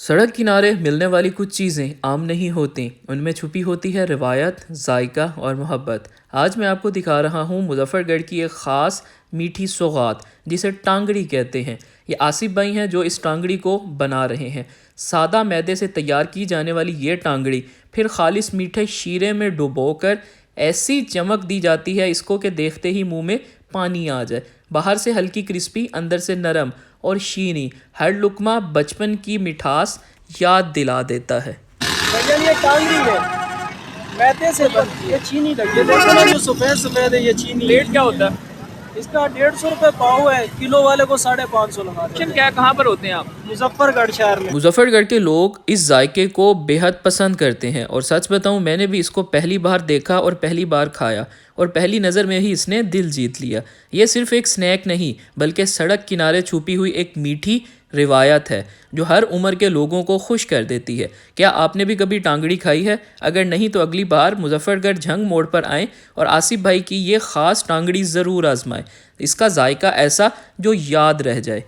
سڑک کنارے ملنے والی کچھ چیزیں عام نہیں ہوتیں، ان میں چھپی ہوتی ہے روایت، ذائقہ اور محبت۔ آج میں آپ کو دکھا رہا ہوں مظفر گڑھ کی ایک خاص میٹھی سوغات جسے ٹانگڑی کہتے ہیں۔ یہ آصف بھائی ہیں جو اس ٹانگڑی کو بنا رہے ہیں۔ سادہ میدے سے تیار کی جانے والی یہ ٹانگڑی پھر خالص میٹھے شیرے میں ڈبو کر ایسی چمک دی جاتی ہے اس کو کہ دیکھتے ہی منہ میں پانی آ جائے۔ باہر سے ہلکی کرسپی، اندر سے نرم اور شیریں، ہر لقمہ بچپن کی مٹھاس یاد دلا دیتا ہے۔ بھائی یہ ٹانگڑی ہے، میدے سے بنتی ہے، چینی لگی ہے، دیکھو نا جو سفید سفید ہے یہ چینی۔ ریٹ کیا ہوتا ہے اس کا 150 روپے پاؤ ہے، کلو والے کو 550 لگا دیتے ہیں۔ کیا کہاں پر ہوتے ہیں آپ؟ مظفر گڑھ شہر میں۔ مظفر گڑھ کے لوگ اس ذائقے کو بے حد پسند کرتے ہیں، اور سچ بتاؤں میں نے بھی اس کو پہلی بار دیکھا اور پہلی بار کھایا، اور پہلی نظر میں ہی اس نے دل جیت لیا۔ یہ صرف ایک سنیک نہیں بلکہ سڑک کنارے چھپی ہوئی ایک میٹھی روایت ہے جو ہر عمر کے لوگوں کو خوش کر دیتی ہے۔ کیا آپ نے بھی کبھی ٹانگڑی کھائی ہے؟ اگر نہیں تو اگلی بار مظفر گڑھ جھنگ موڑ پر آئیں اور آصف بھائی کی یہ خاص ٹانگڑی ضرور آزمائیں۔ اس کا ذائقہ ایسا جو یاد رہ جائے۔